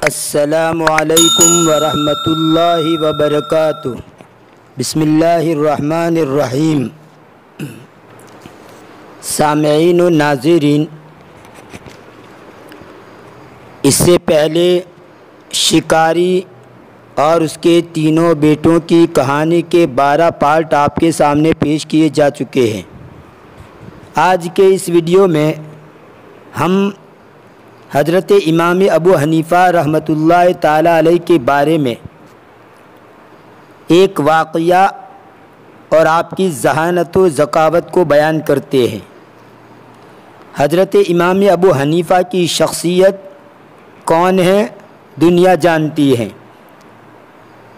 السلام علیکم ورحمۃ اللہ وبرکاتہ۔ بسم اللہ الرحمن الرحیم۔ سامعین و ناظرین، اس سے پہلے شکاری اور اس کے تینوں بیٹوں کی کہانی کے 12 پارٹ آپ کے سامنے پیش کیے جا چکے ہیں۔ آج کے اس ویڈیو میں ہم حضرت امام ابو حنیفہ رحمۃ اللہ تعالیٰ علیہ کے بارے میں ایک واقعہ اور آپ کی ذہانت و ذکاوت کو بیان کرتے ہیں۔ حضرت امام ابو حنیفہ کی شخصیت کون ہے دنیا جانتی ہے۔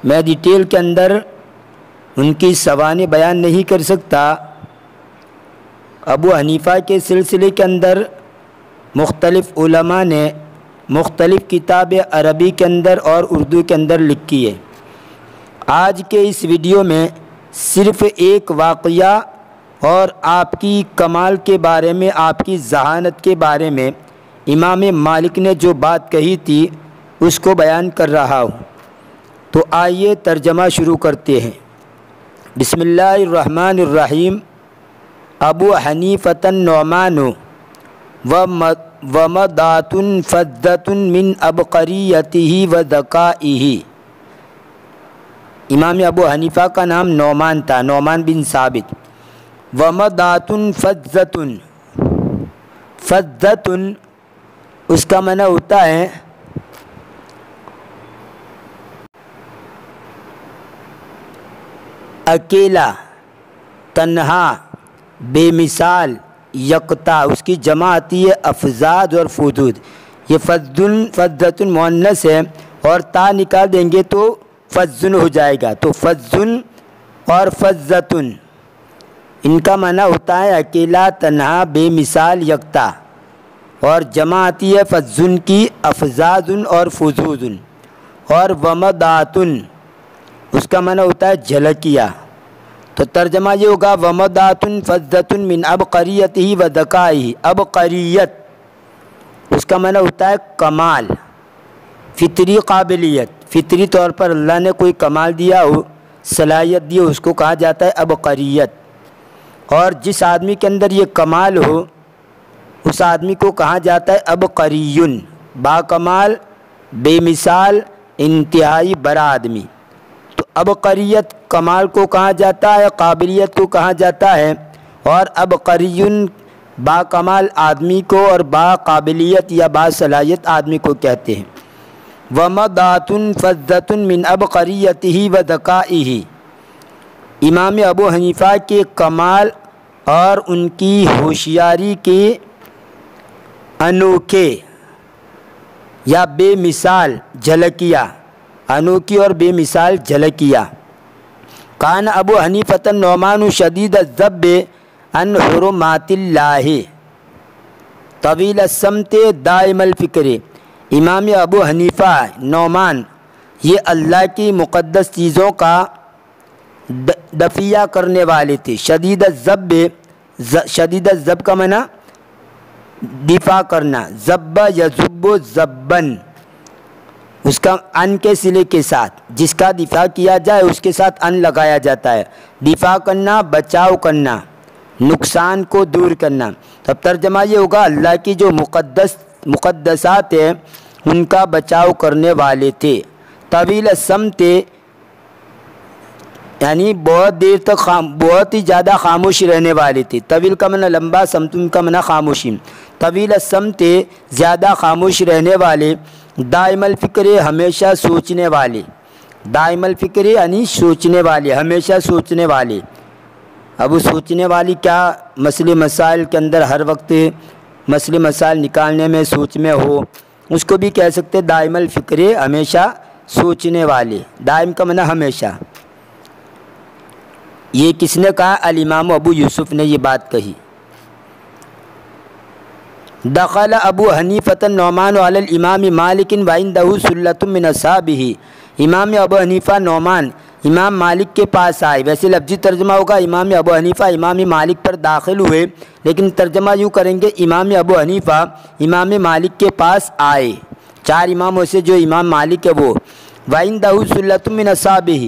میں ڈیٹیل کے اندر ان کی سوانح بیان نہیں کر سکتا۔ ابو حنیفہ کے سلسلے کے اندر مختلف علماء نے مختلف کتابیں عربی کے اندر اور اردو کے اندر لکھی ہے۔ آج کے اس ویڈیو میں صرف ایک واقعہ اور آپ کی کمال کے بارے میں، آپ کی ذہانت کے بارے میں امام مالک نے جو بات کہی تھی اس کو بیان کر رہا ہوں۔ تو آئیے ترجمہ شروع کرتے ہیں۔ بسم اللہ الرحمن الرحیم۔ ابو حنیفۃ النعمان ومدات فضۃ من عبقریتہ وذکائہ۔ امام ابو حنیفہ کا نام نعمان تھا، نعمان بن ثابت۔ ومدات فضۃ، فضۃ اس کا معنی ہوتا ہے اکیلا، تنہا، بے مثال، یکتا۔ اس کی جمع آتی ہے افزاد اور فضود۔ یہ فضۃ مؤنث ہے اور تا نکال دیں گے تو فضن ہو جائے گا۔ تو فضن اور فضۃ ان کا معنی ہوتا ہے اکیلا، تنہا، بے مثال، یکتا، اور جمع آتی ہے فضن کی افزاد اور فضود۔ اور ومدات اس کا معنی ہوتا ہے جھلکیاں۔ تو ترجمہ یہ ہوگا ومدات فضۃ من عبقریتہ وذکائہ۔ عبقریت اس کا معنی ہوتا ہے کمال، فطری قابلیت، فطری طور پر اللہ نے کوئی کمال دیا ہو، صلاحیت دی ہو، اس کو کہا جاتا ہے عبقریت۔ اور جس آدمی کے اندر یہ کمال ہو اس آدمی کو کہا جاتا ہے عبقری، باکمال، بے مثال، انتہائی بڑا آدمی۔ تو عبقریت کمال کو کہا جاتا ہے، قابلیت کو کہا جاتا ہے، اور عبقری باکمال آدمی کو اور باقابلیت یا باصلاحیت آدمی کو کہتے ہیں۔ ومدات فضۃ من عبقریتہ وذکائہ۔ امام ابو حنیفہ کے کمال اور ان کی ہوشیاری کے انوکھے یا بے مثال جھلکیاں، انوکھی اور بے مثال جھلکیاں۔ کان ابو حنیفۃ النعمان شدید الذب عن حرمات اللہ طویل السمت دائم الفکر۔ امام ابو حنیفہ نعمان یہ اللہ کی مقدس چیزوں کا دفیہ کرنے والے تھے۔ شدید الذب، شدید الذب کا معنی دفاع کرنا، ذب یذب ذبن، اس کا ان کے صلے کے ساتھ، جس کا دفاع کیا جائے اس کے ساتھ ان لگایا جاتا ہے۔ دفاع کرنا، بچاؤ کرنا، نقصان کو دور کرنا۔ تب ترجمہ یہ ہوگا اللہ کی جو مقدسات ہیں ان کا بچاؤ کرنے والے تھے۔ طویل السمت یعنی بہت دیر تک بہت ہی زیادہ خاموش رہنے والے تھے۔ طویل کا معنی لمبا، سمت کا معنی خاموشی۔ طویل السمت زیادہ خاموش رہنے والے، دائم الفکر ہمیشہ سوچنے والے، دائم الفکر یعنی سوچنے والے، ہمیشہ سوچنے والے۔ اب وہ سوچنے والی کیا مسئلے مسائل کے اندر ہر وقت مسئلے مسائل نکالنے میں سوچ میں ہو، اس کو بھی کہہ سکتے دائم الفکر، ہمیشہ سوچنے والے۔ دائم کا معنی ہمیشہ۔ یہ کس نے کہا؟ الامام ابو یوسف نے یہ بات کہی۔ دخل ابو حنیفۃ النعمان علی الامام مالک وعندہ ثلۃ من اصحابہ۔ امام ابو حنیفہ نعمان امام مالک کے پاس آئے۔ ویسے لفظی ترجمہ ہوگا امام ابو حنیفہ امام مالک پر داخل ہوئے، لیکن ترجمہ یوں کریں گے امام ابو حنیفہ امام مالک کے پاس آئے۔ 4 اماموں سے جو امام مالک ہے وہ، وَعِنْدَهُ سُلَّةٌ مِّنْ أَصْحَابِهِ،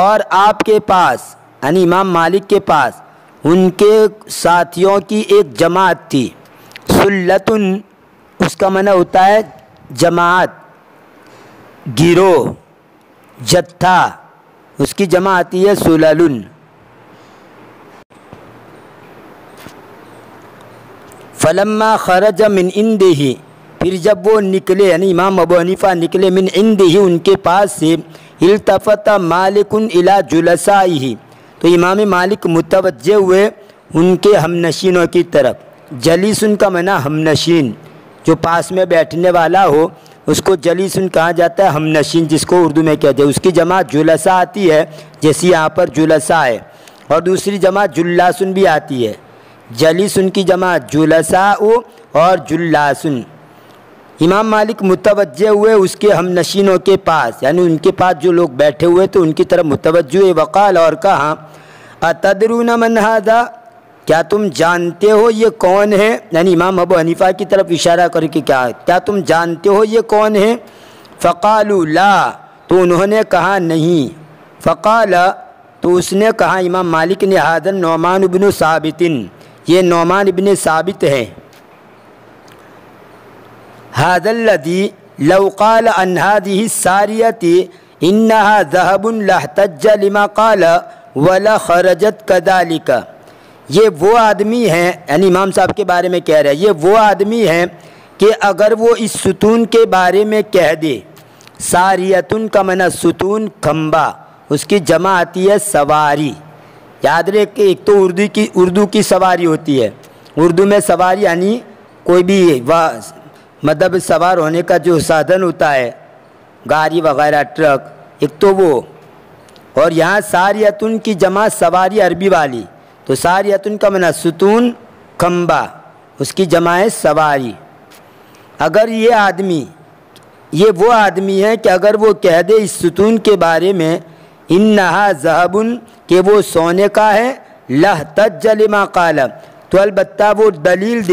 اور آپ کے پاس یعنی امام مالک کے پاس ان کے ساتھیوں کی ایک جماعت تھی۔ سلتن اس کا معنی ہوتا ہے جماعت، گروہ، جتھا، اس کی جمع آتی ہے سللن۔ فلما خرج من عنده، پھر جب وہ نکلے یعنی امام ابو حنیفہ نکلے من عنده ان کے پاس سے، التفت مالک الی جلسائہ، تو امام مالک متوجہ ہوئے ان کے ہم نشینوں کی طرف۔ جلیسن کا معنی ہم نشین، جو پاس میں بیٹھنے والا ہو اس کو جلیسن کہا جاتا ہے، ہم نشین جس کو اردو میں کہتے ہیں۔ اس کی جمع جلسا آتی ہے، جیسے یہاں پر جلسا ہے، اور دوسری جمع جلاسن بھی آتی ہے۔ جلیسن کی جمع جلسا اور جلاسن۔ امام مالک متوجہ ہوئے اس کے ہم نشینوں کے پاس، یعنی ان کے پاس جو لوگ بیٹھے ہوئے تو ان کی طرف متوجہ ہوئے۔ وقال، اور کہا، اتدرون من ھذا، کیا تم جانتے ہو یہ کون ہے؟ یعنی امام ابو حنیفہ کی طرف اشارہ کر کے کیا تم جانتے ہو یہ کون ہے؟ فقالوا لا، تو انہوں نے کہا نہیں۔ فقال، تو اس نے کہا امام مالک نے، ھذا النعمان بن ثابت، یہ نعمان ابن ثابت ہے۔ ھذا الذی لو قال عن هذه الساریۃ انها ذهب لاحتج لما قال ولا خرجت كذلك، یہ وہ آدمی ہیں، یعنی امام صاحب کے بارے میں کہہ رہے ہیں، یہ وہ آدمی ہیں کہ اگر وہ اس ستون کے بارے میں کہہ دے، ساریتن کا معنی ستون، کھمبا، اس کی جمع آتی ہے سواری۔ یاد رکھیں کہ ایک تو اردو کی سواری ہوتی ہے، اردو میں سواری یعنی کوئی بھی مطلب سوار ہونے کا جو سادھن ہوتا ہے، گاڑی وغیرہ، ٹرک، ایک تو وہ، اور یہاں ساریتن کی جمع سواری عربی والی، تو ساریتن کا معنی ستون، کھمبا، اس کی جمع ہے سواری۔ اگر یہ وہ آدمی ہے کہ اگر وہ کہہ دے اس ستون کے بارے میں، انہا ذہبن، کہ وہ سونے کا ہے، لہتج لما قال، تو البتہ وہ دلیل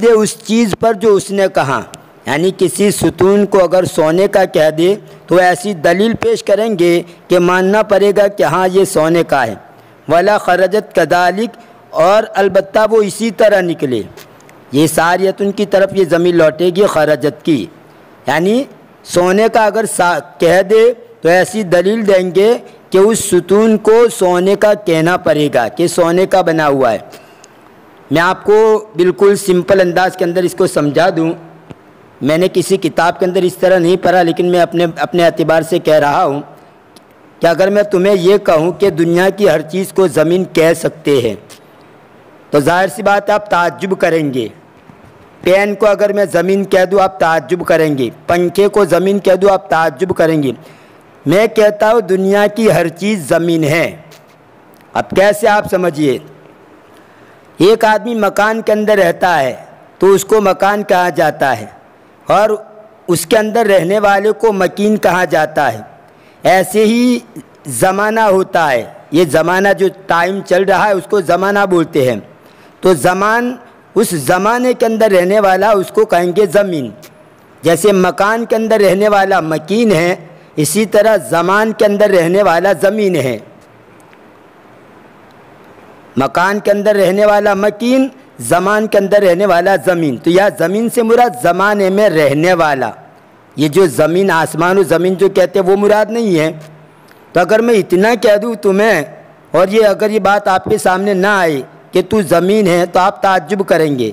دے اس چیز پر جو اس نے کہا، یعنی کسی ستون کو اگر سونے کا کہہ دے تو ایسی دلیل پیش کریں گے کہ ماننا پڑے گا کہ ہاں یہ سونے کا ہے۔ ولا خرجت کذالک، اور البتہ وہ اسی طرح نکلے، یہ ساریتن کی طرف یہ ضمیر لوٹے گی خرجت کی، یعنی سونے کا اگر کہہ دے تو ایسی دلیل دیں گے کہ اس ستون کو سونے کا کہنا پڑے گا کہ سونے کا بنا ہوا ہے۔ میں آپ کو بالکل سمپل انداز کے اندر اس کو سمجھا دوں، میں نے کسی کتاب کے اندر اس طرح نہیں پڑھا، لیکن میں اپنے اعتبار سے کہہ رہا ہوں کہ اگر میں تمہیں یہ کہوں کہ دنیا کی ہر چیز کو زمین کہہ سکتے ہیں تو ظاہر سی بات آپ تعجب کریں گے۔ پین کو اگر میں زمین کہہ دوں آپ تعجب کریں گے، پنکھے کو زمین کہہ دوں آپ تعجب کریں گے۔ میں کہتا ہوں دنیا کی ہر چیز زمین ہے۔ اب کیسے آپ سمجھیے، ایک آدمی مکان کے اندر رہتا ہے تو اس کو مکان کہا جاتا ہے، اور اس کے اندر رہنے والے کو مکین کہا جاتا ہے۔ ایسے ہی زمانہ ہوتا ہے، یہ زمانہ جو ٹائم چل رہا ہے اس کو زمانہ بولتے ہیں، تو اس زمانے کے اندر رہنے والا اس کو کہیں گے زمین۔ جیسے مکان کے اندر رہنے والا مکین ہے، اسی طرح زمان کے اندر رہنے والا زمین ہے۔ مکان کے اندر رہنے والا مکین، زمان کے اندر رہنے والا زمین۔ تو یہ زمین سے مراد زمانے میں رہنے والا، یہ جو زمین، آسمان و زمین جو کہتے ہیں وہ مراد نہیں ہے۔ تو اگر میں اتنا کہہ دوں تمہیں، اور اگر یہ بات آپ کے سامنے نہ آئے کہ تو زمین ہے، تو آپ تعجب کریں گے۔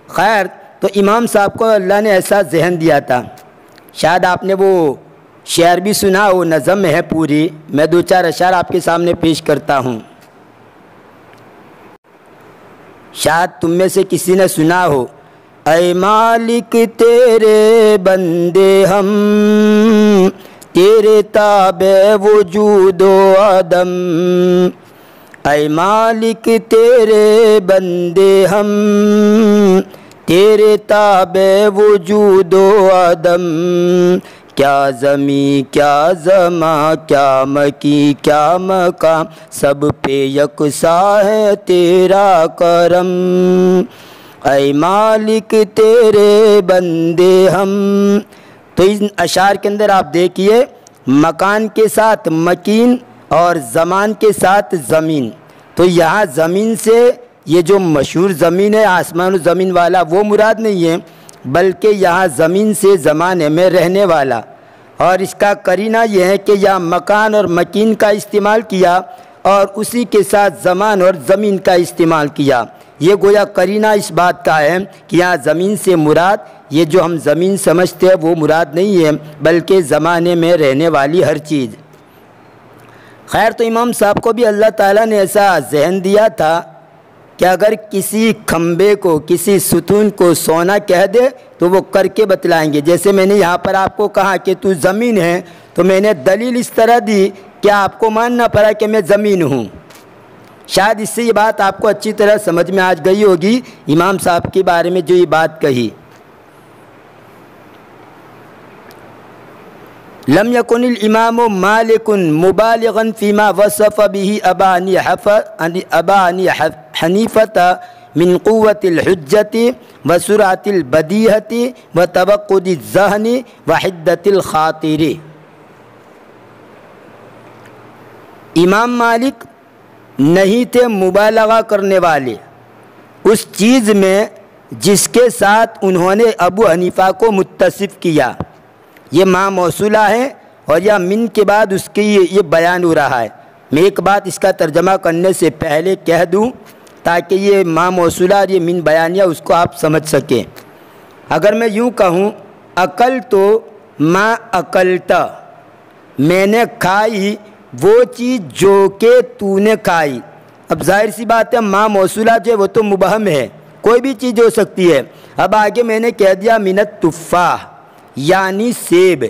خیر، تو امام صاحب کو اللہ نے ایسا ذہن دیا تھا، شاید آپ نے وہ شعر بھی سنا، وہ نظم ہے پوری، میں 2-4 اشعار آپ کے سامنے پیش کرتا ہوں، شاید تم میں سے کسی نے سنا ہو۔ اے مالک تیرے بندے ہم، تیرے تابع وجود و عدم، اے مالک تیرے بندے ہم، تیرے تابع وجود و عدم، کیا زمیں کیا زماں کیا مکی کیا مقام، سب پہ یکساں ہے تیرا کرم، اے مالک تیرے بندے ہم۔ تو ان اشعار کے اندر آپ دیکھیے مکان کے ساتھ مکین اور زمان کے ساتھ زمین، تو یہاں زمین سے یہ جو مشہور زمین ہے آسمان و زمین والا وہ مراد نہیں ہے، بلکہ یہاں زمین سے زمانے میں رہنے والا، اور اس کا قرینہ یہ ہے کہ یہاں مکان اور مکین کا استعمال کیا اور اسی کے ساتھ زمان اور زمین کا استعمال کیا۔ یہ گویا قرینہ اس بات کا ہے کہ یہاں زمین سے مراد یہ جو ہم زمین سمجھتے ہیں وہ مراد نہیں ہے، بلکہ زمانے میں رہنے والی ہر چیز۔ خیر، تو امام صاحب کو بھی اللہ تعالیٰ نے ایسا ذہن دیا تھا کہ اگر کسی کھمبے کو کسی ستون کو سونا کہہ دے تو وہ کر کے بتلائیں گے۔ جیسے میں نے یہاں پر آپ کو کہا کہ تو زمین ہے، تو میں نے دلیل اس طرح دی کہ آپ کو ماننا پڑا کہ میں زمین ہوں۔ شاید اس سے یہ بات آپ کو اچھی طرح سمجھ میں آج گئی ہوگی امام صاحب کے بارے میں جو یہ بات کہی۔ لم يكن الامام مالک مبالغا فيما وصف به ابا حنیفة من قوة الحجة وسرعة البدیہة وتوقد الذہن وحدة الخاطر۔ امام مالک نہیں تھے مبالغہ کرنے والے اس چیز میں جس کے ساتھ انہوں نے ابو حنیفہ کو متصف کیا۔ یہ ماں موصولہ ہے اور یا من کے بعد اس کی یہ بیان ہو رہا ہے۔ میں ایک بات اس کا ترجمہ کرنے سے پہلے کہہ دوں تاکہ یہ ماں موصولہ اور یہ من بیانیہ اس کو آپ سمجھ سکیں۔ اگر میں یوں کہوں عقل تو ما عقلتا، میں نے کھائی وہ چیز جو کہ تو نے کھائی، اب ظاہر سی بات ہے ماں موصولہ جو ہے وہ تو مبہم ہے، کوئی بھی چیز ہو سکتی ہے۔ اب آگے میں نے کہہ دیا من التفاح یعنی سیب،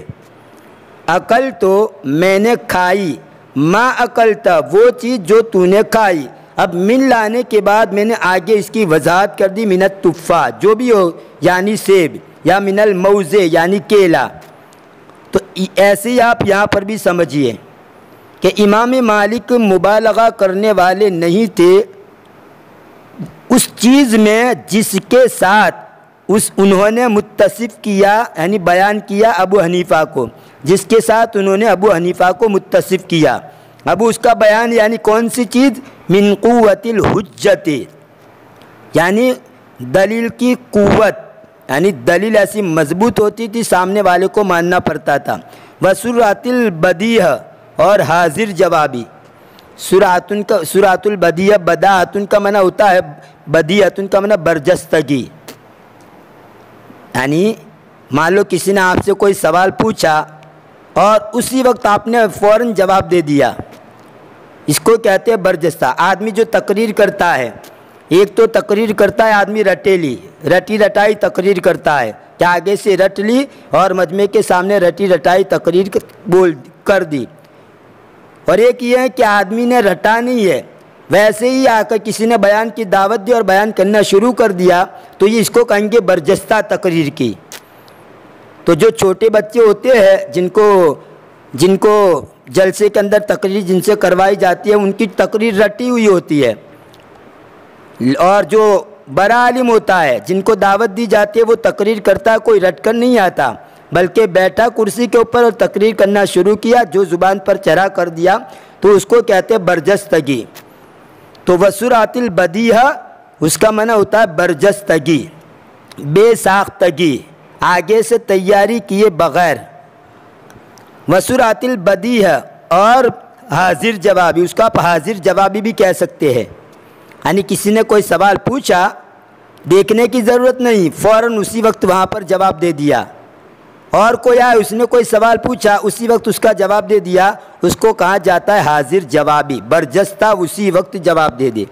عقل تو میں نے کھائی، ما عقلتا وہ چیز جو تو نے کھائی۔ اب من لانے کے بعد میں نے آگے اس کی وضاحت کر دی من التفاح جو بھی ہو یعنی سیب، یا من الموز یعنی کیلا۔ تو ایسے ہی آپ یہاں پر بھی سمجھیے کہ امام مالک مبالغہ کرنے والے نہیں تھے اس چیز میں جس کے ساتھ انہوں نے متصف کیا یعنی بیان کیا ابو حنیفہ کو، جس کے ساتھ انہوں نے ابو حنیفہ کو متصف کیا۔ اب اس کا بیان یعنی کون سی چیز؟ من قوت الحجت، یعنی دلیل کی قوت، یعنی دلیل ایسی مضبوط ہوتی تھی سامنے والے کو ماننا پڑتا تھا۔ وسرعت البدیہ اور حاضر جوابی، سرعت البدیہ بداعتن کا معنی ہوتا ہے، بدیعتن کا معنی برجستگی، یعنی مان لو کسی نے آپ سے کوئی سوال پوچھا اور اسی وقت آپ نے فوراً جواب دے دیا، اس کو کہتے ہیں برجستہ۔ آدمی جو تقریر کرتا ہے، ایک تو تقریر کرتا ہے آدمی رٹی رٹائی تقریر کرتا ہے کہ آگے سے رٹ لی اور مجمع کے سامنے رٹی رٹائی تقریر کر دی، اور ایک یہ ہے کہ آدمی نے رٹا نہیں ہے، ویسے ہی آ کر کسی نے بیان کی دعوت دی اور بیان کرنا شروع کر دیا، تو یہ اس کو کہیں گے برجستہ تقریر کی۔ تو جو چھوٹے بچے ہوتے ہیں جن کو جلسے کے اندر تقریر جن سے کروائی جاتی ہے ان کی تقریر رٹی ہوئی ہوتی ہے، اور جو بڑا عالم ہوتا ہے جن کو دعوت دی جاتی ہے وہ تقریر کرتا ہے، کوئی رٹ کر نہیں آتا بلکہ بیٹھا کرسی کے اوپر اور تقریر کرنا شروع کیا، جو زبان پر چڑھا کر دیا تو اس کو کہتے ہیں برجستگی۔ تو وسرعت البدیہ اس کا معنی ہوتا ہے برجستگی، بے ساختگی، آگے سے تیاری کیے بغیر۔ وسرعت البدیہ اور حاضر جوابی، اس کا آپ حاضر جوابی بھی کہہ سکتے ہیں، یعنی کسی نے کوئی سوال پوچھا، دیکھنے کی ضرورت نہیں، فوراً اسی وقت وہاں پر جواب دے دیا، اور کوئی آئے اس نے کوئی سوال پوچھا اسی وقت اس کا جواب دے دیا، اس کو کہا جاتا ہے حاضر جوابی، برجستہ اسی وقت جواب دے دے۔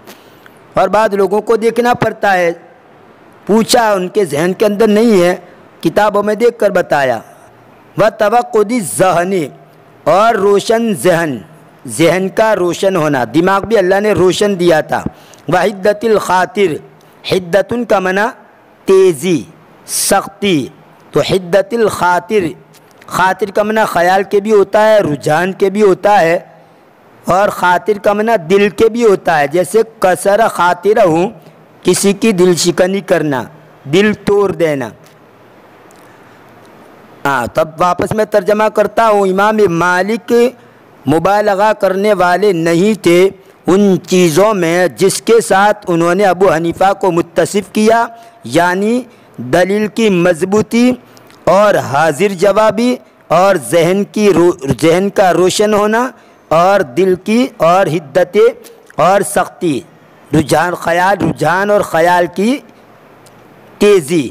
اور بعض لوگوں کو دیکھنا پڑتا ہے، پوچھا ان کے ذہن کے اندر نہیں ہے، کتابوں میں دیکھ کر بتایا۔ وتوقد الذہن اور روشن ذہن کا روشن ہونا، دماغ بھی اللہ نے روشن دیا تھا۔ وحدت الخاطر، حدتن کا معنی تیزی، سختی، تو حدت الخاطر خاطر کا معنی خیال کے بھی ہوتا ہے، رجحان کے بھی ہوتا ہے، اور خاطر کا معنی دل کے بھی ہوتا ہے. جیسے کسر خاطرہ ہوں، کسی کی دل شکنی کرنا، دل توڑ دینا. تب واپس میں ترجمہ کرتا ہوں. امام مالک مبالغہ کرنے والے نہیں تھے ان چیزوں میں جس کے ساتھ انہوں نے ابو حنیفہ کو متصف کیا، یعنی دلیل کی مضبوطی اور حاضر جوابی اور ذہن کا روشن ہونا اور دل کی اور حدت اور سختی، رجحان اور خیال کی تیزی،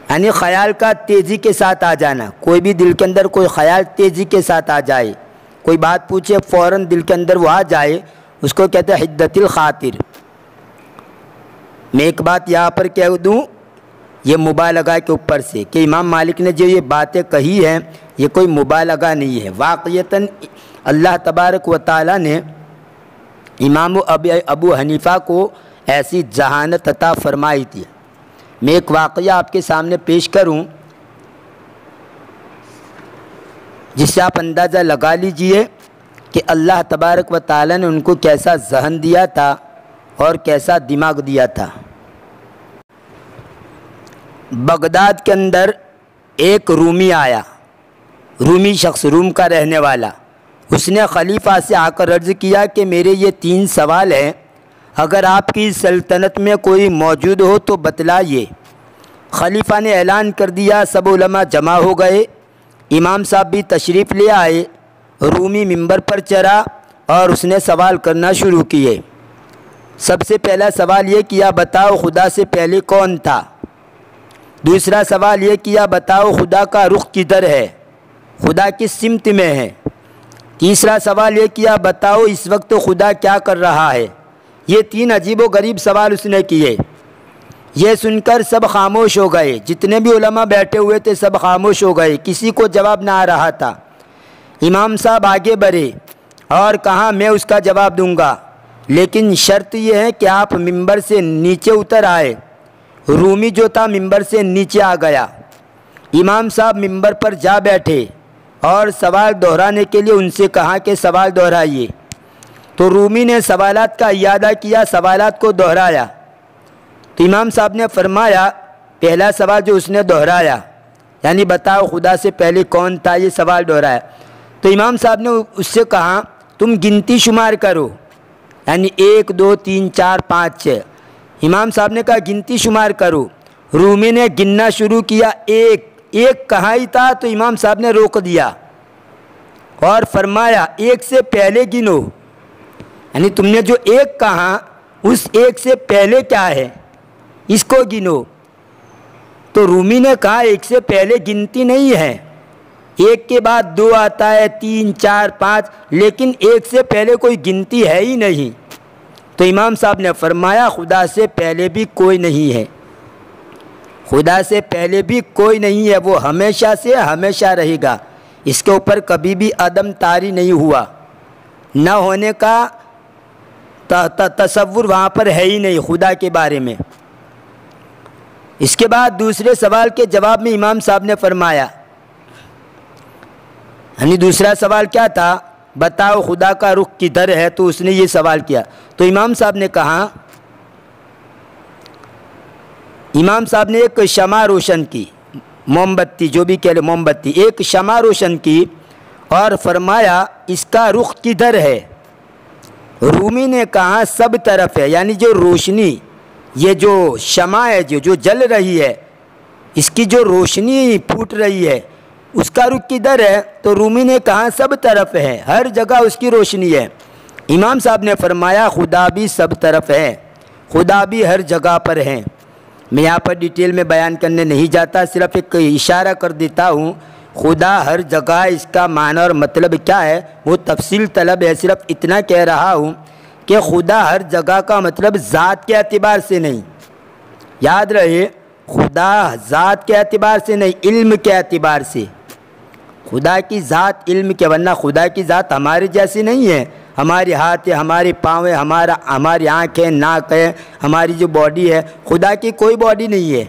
یعنی خیال کا تیزی کے ساتھ آ جانا. کوئی بھی دل کے اندر کوئی خیال تیزی کے ساتھ آ جائے، کوئی بات پوچھے فوراً دل کے اندر وہ آ جائے، اس کو کہتے ہیں حدت الخاطر. میں ایک بات یہاں پر کہہ دوں، یہ مبالغہ کے اوپر سے کہ امام مالک نے جو یہ باتیں کہی ہیں یہ کوئی مبالغہ نہیں ہے. واقعتاً اللہ تبارک و تعالیٰ نے امام ابو حنیفہ کو ایسی ذہانت عطا فرمائی تھی. میں ایک واقعہ آپ کے سامنے پیش کروں جس سے آپ اندازہ لگا لیجئے کہ اللہ تبارک و تعالیٰ نے ان کو کیسا ذہن دیا تھا اور کیسا دماغ دیا تھا. بغداد کے اندر ایک رومی آیا، رومی شخص، روم کا رہنے والا. اس نے خلیفہ سے آ کر عرض کیا کہ میرے یہ 3 سوال ہیں، اگر آپ کی سلطنت میں کوئی موجود ہو تو بتلائیے. خلیفہ نے اعلان کر دیا، سب علماء جمع ہو گئے، امام صاحب بھی تشریف لے آئے. رومی منبر پر چڑھا اور اس نے سوال کرنا شروع کیے. سب سے پہلا سوال یہ کیا، بتاؤ خدا سے پہلے کون تھا؟ دوسرا سوال یہ کیا، بتاؤ خدا کا رخ کدھر ہے، خدا کس سمت میں ہے؟ تیسرا سوال یہ کیا، بتاؤ اس وقت خدا کیا کر رہا ہے؟ یہ 3 عجیب و غریب سوال اس نے کیے. یہ سن کر سب خاموش ہو گئے، جتنے بھی علماء بیٹھے ہوئے تھے سب خاموش ہو گئے، کسی کو جواب نہ آ رہا تھا. امام صاحب آگے بڑھے اور کہا میں اس کا جواب دوں گا، لیکن شرط یہ ہے کہ آپ منبر سے نیچے اتر آئے. رومی جو تھا منبر سے نیچے آ گیا. امام صاحب منبر پر جا بیٹھے اور سوال دہرانے کے لیے ان سے کہا کہ سوال دہرائیے. تو رومی نے سوالات کا اعادہ کیا، سوالات کو دہرایا. تو امام صاحب نے فرمایا، پہلا سوال جو اس نے دہرایا یعنی بتاؤ خدا سے پہلے کون تھا، یہ سوال دہرایا. تو امام صاحب نے اس سے کہا تم گنتی شمار کرو، یعنی 1 2 3 4 5 6. امام صاحب نے کہا گنتی شمار کرو. رومی نے گننا شروع کیا، ایک کہاں ہی تھا. تو امام صاحب نے روک دیا اور فرمایا 1 سے پہلے گنو، یعنی تم نے جو 1 کہا اس 1 سے پہلے کیا ہے اس کو گنو. تو رومی نے کہا 1 سے پہلے گنتی نہیں ہے، 1 کے بعد 2 آتا ہے، 3 4 5، لیکن 1 سے پہلے کوئی گنتی ہے ہی نہیں. تو امام صاحب نے فرمایا خدا سے پہلے بھی کوئی نہیں ہے، خدا سے پہلے بھی کوئی نہیں ہے، وہ ہمیشہ سے ہمیشہ رہے گا. اس کے اوپر کبھی بھی عدم طاری نہیں ہوا، نہ ہونے کا تصور وہاں پر ہے ہی نہیں خدا کے بارے میں. اس کے بعد دوسرے سوال کے جواب میں امام صاحب نے فرمایا، یعنی دوسرا سوال کیا تھا، بتاؤ خدا کا رخ کدھر ہے. تو اس نے یہ سوال کیا. تو امام صاحب نے کہا، امام صاحب نے ایک شمع روشن کی، موم بتی جو بھی کہہ لے، موم بتی، ایک شمع روشن کی اور فرمایا اس کا رخ کدھر ہے. رومی نے کہا سب طرف ہے، یعنی جو روشنی، یہ جو شمع ہے جو جل رہی ہے، اس کی جو روشنی پھوٹ رہی ہے اس کا رخ کدھر ہے. تو رومی نے کہا سب طرف ہے، ہر جگہ اس کی روشنی ہے. امام صاحب نے فرمایا خدا بھی سب طرف ہے، خدا بھی ہر جگہ پر ہے. میں یہاں پر ڈیٹیل میں بیان کرنے نہیں جاتا، صرف ایک اشارہ کر دیتا ہوں. خدا ہر جگہ، اس کا معنی اور مطلب کیا ہے وہ تفصیل طلب ہے. صرف اتنا کہہ رہا ہوں کہ خدا ہر جگہ کا مطلب ذات کے اعتبار سے نہیں، یاد رہے، خدا ذات کے اعتبار سے نہیں، علم کے اعتبار سے. خدا کی ذات علم کے، ورنہ خدا کی ذات ہمارے جیسی نہیں ہے. ہمارے ہاتھ ہے، ہمارے پاؤں ہے، ہماری آنکھ ہے، ناک ہے، ہماری جو باڈی ہے، خدا کی کوئی باڈی نہیں ہے.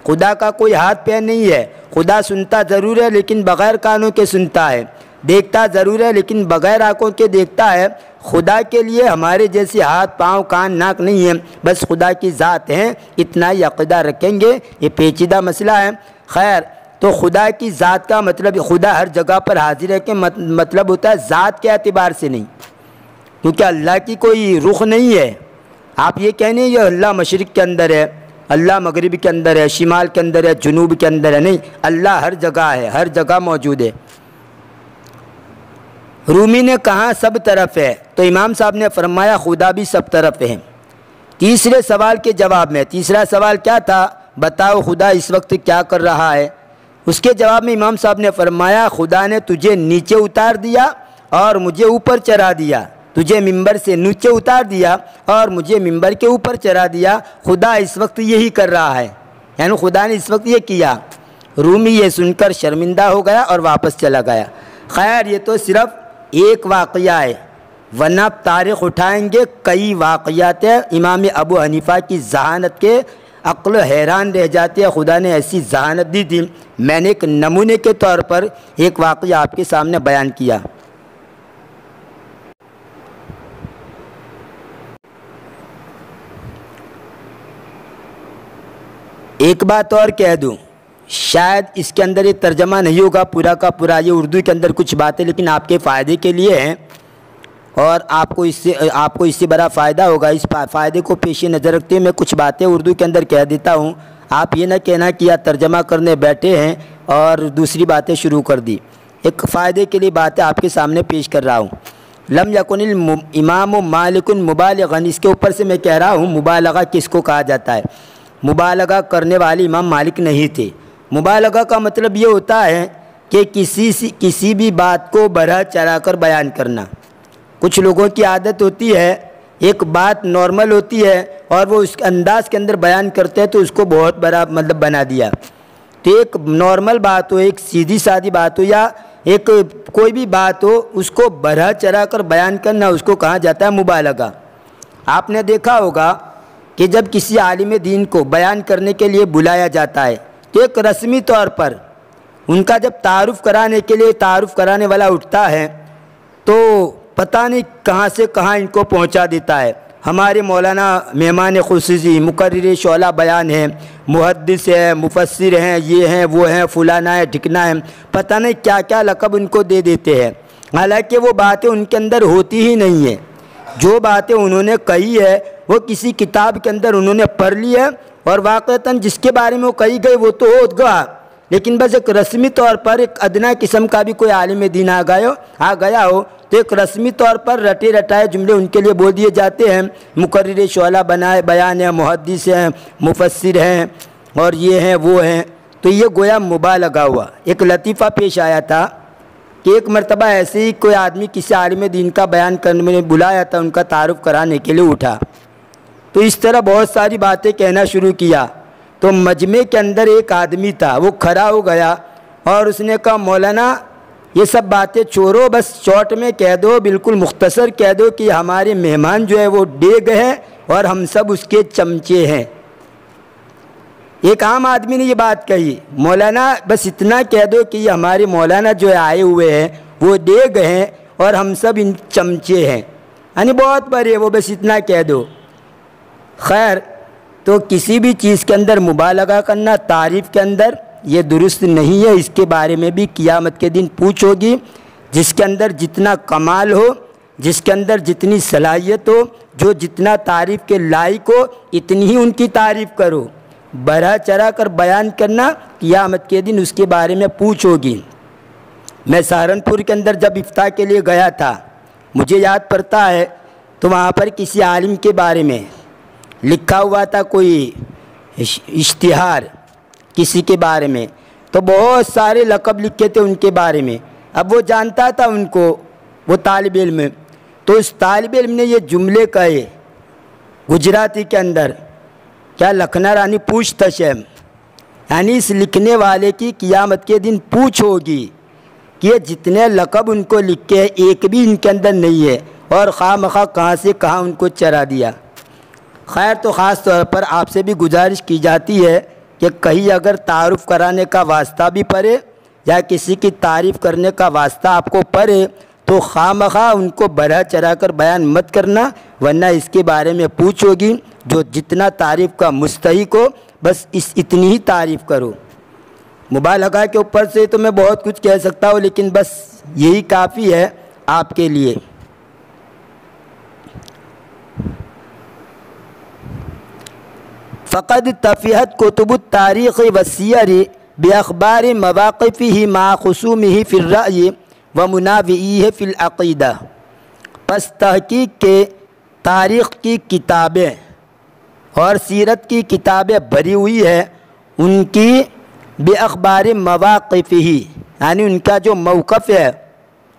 خدا کا کوئی ہاتھ پیر نہیں ہے، خدا سنتا ضرور ہے لیکن بغیر کانوں کے سنتا ہے، دیکھتا ضرور ہے لیکن بغیر آنکھوں کے دیکھتا ہے۔ خدا کے لیے ہمارے جیسے ہاتھ پاؤں کان ناک نہیں ہے، بس خدا کی ذات ہے، اتنا ہی عقیدہ رکھیں گے۔ یہ پیچیدہ مسئلہ ہے۔ خیر، تو خدا کی ذات کا مطلب خدا ہر جگہ پر حاضر ہے کہ مطلب ہوتا ہے ذات کے اعتبار سے نہیں، کیونکہ اللہ کی کوئی رخ نہیں ہے۔ آپ یہ کہنے یہ اللہ مشرق کے اندر ہے، اللہ مغرب کے اندر ہے، شمال کے اندر ہے، جنوب کے اندر ہے، نہیں، اللہ ہر جگہ ہے، ہر جگہ موجود ہے۔ رومی نے کہا سب طرف ہے، تو امام صاحب نے فرمایا خدا بھی سب طرف ہے۔ تیسرے سوال کے جواب میں، تیسرا سوال کیا تھا؟ بتاؤ خدا اس وقت کیا کر رہا ہے؟ اس کے جواب میں امام صاحب نے فرمایا خدا نے تجھے نیچے اتار دیا اور مجھے اوپر چڑھا دیا، تجھے ممبر سے نیچے اتار دیا اور مجھے ممبر کے اوپر چڑھا دیا۔ خدا اس وقت یہی کر رہا ہے، یعنی خدا نے اس وقت یہ کیا۔ رومی یہ سن کر شرمندہ ہو گیا اور واپس چلا گیا۔ خیر، یہ تو صرف ایک واقعہ ہے، ورنہ تاریخ اٹھائیں گے کئی واقعات ہیں۔ امام ابو حنیفہ کی ذہانت کے عقل حیران رہ جاتے ہیں، خدا نے ایسی ذہانت دی تھی۔ میں نے ایک نمونے کے طور پر ایک واقعہ آپ کے سامنے بیان کیا۔ ایک بات اور کہہ دوں، شاید اس کے اندر یہ ترجمہ نہیں ہوگا پورا کا پورا، یہ اردو کے اندر کچھ باتیں لیکن آپ کے فائدے کے لیے ہیں اور آپ کو اس سے بڑا فائدہ ہوگا۔ اس فائدے کو پیش نظر رکھتے ہوئے میں کچھ باتیں اردو کے اندر کہہ دیتا ہوں، آپ یہ نہ کہنا کہ یا ترجمہ کرنے بیٹھے ہیں اور دوسری باتیں شروع کر دی۔ ایک فائدے کے لیے باتیں آپ کے سامنے پیش کر رہا ہوں۔ لم یکن الامام مالک مبالغا، اس کے اوپر سے میں کہہ رہا ہوں مبالغہ کس کو کہا جاتا ہے۔ مبالغہ کرنے والے امام مالک نہیں تھے۔ مبالغہ کا مطلب یہ ہوتا ہے کہ کسی بھی بات کو بڑھا چڑھا کر بیان کرنا۔ کچھ لوگوں کی عادت ہوتی ہے، ایک بات نارمل ہوتی ہے اور وہ اس انداز کے اندر بیان کرتے ہیں تو اس کو بہت بڑا مطلب بنا دیا۔ تو ایک نارمل بات ہو، ایک سیدھی سادھی بات ہو یا ایک کوئی بھی بات ہو، اس کو بڑھا چڑھا کر بیان کرنا، اس کو کہا جاتا ہے مبالغہ۔ آپ نے دیکھا ہوگا کہ جب کسی عالم دین کو بیان کرنے کے لیے بلایا جاتا ہے تو ایک رسمی طور پر ان کا جب تعارف کرانے کے لیے تعارف کرانے والا اٹھتا ہے تو پتہ نہیں کہاں سے کہاں ان کو پہنچا دیتا ہے۔ ہمارے مولانا مہمان خصوصی مقرر شعلہ بیان ہیں، محدث ہیں، مفسر ہیں، یہ ہیں وہ ہیں، فلانا ہے ٹھکنا ہے، پتہ نہیں کیا کیا لقب ان کو دے دیتے ہیں، حالانکہ وہ باتیں ان کے اندر ہوتی ہی نہیں ہیں۔ جو باتیں انہوں نے کہی ہے وہ کسی کتاب کے اندر انہوں نے پڑھ لی ہے اور واقعتاً جس کے بارے میں وہ کہی گئی وہ تو ہو گیا، لیکن بس ایک رسمی طور پر ایک ادنا قسم کا بھی کوئی عالم دین آ گیا ہو تو ایک رسمی طور پر رٹے رٹائے جملے ان کے لیے بول دیے جاتے ہیں۔ مقرر شعلہ بیان ہے، محدث ہیں، مفسر ہیں اور یہ ہیں وہ ہیں، تو یہ گویا مبالغہ ہوا۔ ایک لطیفہ پیش آیا تھا کہ ایک مرتبہ ایسے ہی کوئی آدمی کسی عالم دین کا بیان کرنے میں بلایا تھا، ان کا تعارف کرانے کے لیے اٹھا، تو اس طرح بہت ساری باتیں کہنا شروع کیا۔ تو مجمع کے اندر ایک آدمی تھا، وہ کھڑا ہو گیا اور اس نے کہا مولانا یہ سب باتیں چھوڑو، بس شارٹ میں کہہ دو، بالکل مختصر کہہ دو کہ ہمارے مہمان جو ہے وہ ڈیگ ہے اور ہم سب اس کے چمچے ہیں۔ ایک عام آدمی نے یہ بات کہی، مولانا بس اتنا کہہ دو کہ یہ ہمارے مولانا جو ہے آئے ہوئے ہیں وہ ڈیگ ہیں اور ہم سب ان چمچے ہیں، یعنی بہت بڑے، وہ بس اتنا کہہ دو۔ خیر، تو کسی بھی چیز کے اندر مبالغہ کرنا تعریف کے اندر یہ درست نہیں ہے، اس کے بارے میں بھی قیامت کے دن پوچھ ہوگی۔ جس کے اندر جتنا کمال ہو، جس کے اندر جتنی صلاحیت ہو، جو جتنا تعریف کے لائق ہو، اتنی ہی ان کی تعریف کرو۔ بڑھا چڑھا کر بیان کرنا قیامت کے دن اس کے بارے میں پوچھ ہوگی۔ میں سہارنپور کے اندر جب افتاء کے لیے گیا تھا، مجھے یاد پڑتا ہے تو وہاں پر کسی عالم کے بارے میں لکھا ہوا تھا کوئی اشتہار کسی کے بارے میں، تو بہت سارے لقب لکھے تھے ان کے بارے میں۔ اب وہ جانتا تھا ان کو، وہ طالب علم، تو اس طالب علم نے یہ جملے کہے گجراتی کے اندر، کیا لکھنا رانی پوچھتش ہے، یعنی اس لکھنے والے کی قیامت کے دن پوچھ ہوگی کہ یہ جتنے لقب ان کو لکھے ہیں ایک بھی ان کے اندر نہیں ہے اور خواہ مخواہ کہاں سے کہاں ان کو چرا دیا۔ خیر، تو خاص طور پر آپ سے بھی گزارش کی جاتی ہے کہ کہیں اگر تعارف کرانے کا واسطہ بھی پڑے یا کسی کی تعریف کرنے کا واسطہ آپ کو پڑے تو خواہ ان کو بڑھا چڑھا کر بیان مت کرنا، ورنہ اس کے بارے میں پوچھو گی جو جتنا تعریف کا مستحق ہو بس اتنی ہی تعریف کرو۔ مبالغہ کے اوپر سے تو میں بہت کچھ کہہ سکتا ہوں، لیکن بس یہی کافی ہے آپ کے لیے۔ فقد تفیحت کتب التاریخ والسیر باخبار مواقفہ مع خصومہ فی الرأی ومنازعیہ فی العقیدہ، پس تحقیق کے تاریخ کی کتابیں اور سیرت کی کتابیں بھری ہوئی ہے ان کی باخبار مواقفہ، یعنی ان کا جو موقف ہے،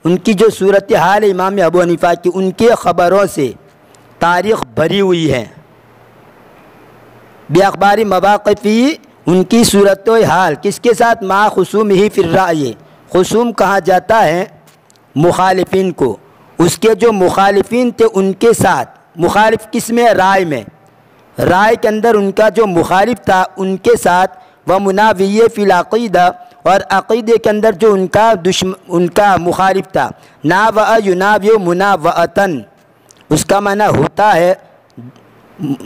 ان کی جو صورتحال امام ابو حنیفہ کی، ان کے خبروں سے تاریخ بھری ہوئی ہے۔ باخبار مواقفہ، ان کی صورت و حال کس کے ساتھ؟ مع خصومہ فی الرأی، خصوم کہا جاتا ہے مخالفین کو، اس کے جو مخالفین تھے ان کے ساتھ، مخالف کس میں؟ رائے میں، رائے کے اندر ان کا جو مخالف تھا ان کے ساتھ، ومنازعیہ فی العقیدہ، اور عقیدے کے اندر جو ان کا مخالف تھا۔ ناوع یناوع مناوعۃً، اس کا معنی ہوتا ہے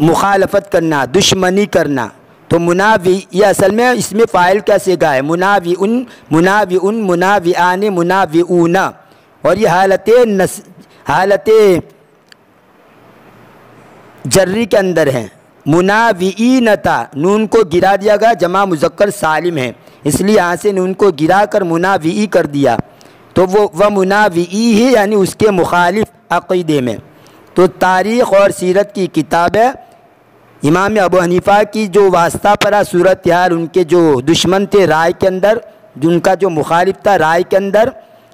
مخالفت کرنا، دشمنی کرنا۔ تو مناوی یہ اصل میں اس میں فاعل کا صیغہ ہے، مناوئن، مناوئن، مناوئان، مناوئون، اور یہ حالت جری کے اندر ہیں۔ مناوئین تھا، نون کو گرا دیا گیا، جمع مذکر سالم ہے، اس لیے یہاں سے نون کو گرا کر مناوئی کر دیا، تو وہ مناوئی ہی یعنی اس کے مخالف عقیدے میں۔ تو تاریخ اور سیرت کی کتابیں امام ابو حنیفہ کی جو واسطہ پرا صورتحال، ان کے جو دشمن تھے رائے کے اندر، جن کا جو مخالف تھا رائے کے اندر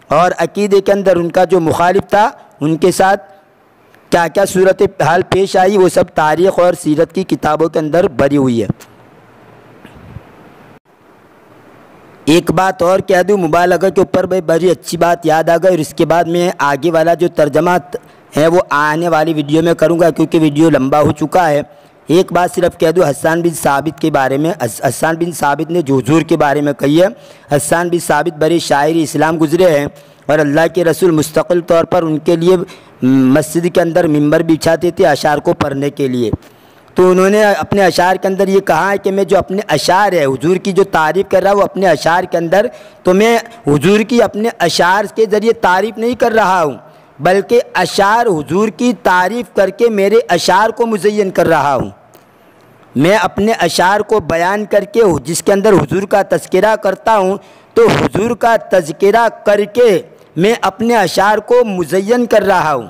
اور عقیدے کے اندر ان کا جو مخالف تھا، ان کے ساتھ کیا کیا صورتحال پیش آئی، وہ سب تاریخ اور سیرت کی کتابوں کے اندر بھری ہوئی ہے۔ ایک بات اور کہہ دوں مبالغہ کے اوپر، بڑی اچھی بات یاد آ گئی، اور اس کے بعد میں آگے والا جو ترجمہ ہے وہ آنے والی ویڈیو میں کروں گا کیونکہ ویڈیو لمبا ہو چکا ہے۔ ایک بات صرف کہہ دوں حسان بن ثابت کے بارے میں، حسان بن ثابت نے جو حضور کے بارے میں کہی ہے۔ حسان بن ثابت بڑے شاعر اسلام گزرے ہیں، اور اللہ کے رسول مستقل طور پر ان کے لیے مسجد کے اندر ممبر بچھاتے تھے اشعار کو پڑھنے کے لیے۔ تو انہوں نے اپنے اشعار کے اندر یہ کہا ہے کہ میں جو اپنے اشعار ہے حضور کی جو تعریف کر رہا ہوں وہ اپنے اشعار کے اندر، تو میں حضور کی اپنے اشعار کے ذریعے تعریف نہیں کر رہا ہوں، بلکہ اشعار حضور کی تعریف کر کے میرے اشعار کو مزین کر رہا ہوں۔ میں اپنے اشعار کو بیان کر کے جس کے اندر حضور کا تذکرہ کرتا ہوں، تو حضور کا تذکرہ کر کے میں اپنے اشعار کو مزین کر رہا ہوں،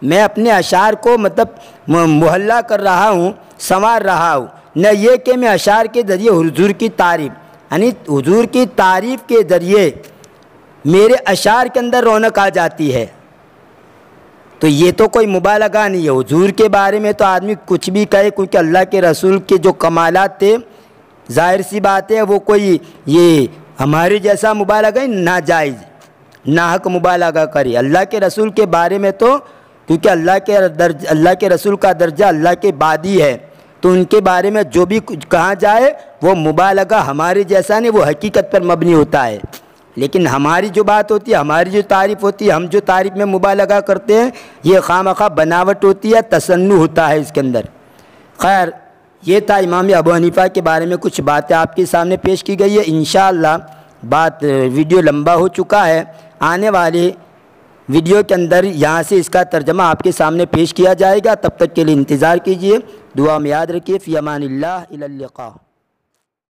میں اپنے اشعار کو مطلب محلہ کر رہا ہوں، سنوار رہا ہوں، نہ یہ کہ میں اشعار کے ذریعے حضور کی تعریف، یعنی حضور کی تعریف کے ذریعے میرے اشعار کے اندر رونق آ جاتی ہے۔ تو یہ تو کوئی مبالغہ نہیں ہے، حضور کے بارے میں تو آدمی کچھ بھی کہے، کیونکہ اللہ کے رسول کے جو کمالات تھے ظاہر سی بات ہے وہ کوئی یہ ہمارے جیسا مبالغہ ناجائز، ناحق مبالغہ کرے۔ اللہ کے رسول کے بارے میں تو کیونکہ اللہ کے رسول کا درجہ اللہ کے بعد ہی ہے، تو ان کے بارے میں جو بھی کہا جائے وہ مبالغہ ہمارے جیسا نہیں، وہ حقیقت پر مبنی ہوتا ہے۔ لیکن ہماری جو بات ہوتی ہے، ہماری جو تعریف ہوتی ہے، ہم جو تعریف میں مبالغہ کرتے ہیں، یہ خواہ بناوٹ ہوتی ہے، تصنع ہوتا ہے اس کے اندر۔ خیر، یہ تھا امام ابو حنیفہ کے بارے میں کچھ باتیں آپ کے سامنے پیش کی گئی ہے۔ انشاءاللہ ویڈیو لمبا ہو چکا ہے، آنے والے ویڈیو کے اندر یہاں سے اس کا ترجمہ آپ کے سامنے پیش کیا جائے گا۔ تب تک کے لیے انتظار کیجئے، دعا میں یاد رکھیے۔ فی امان اللہ، الی اللقاء۔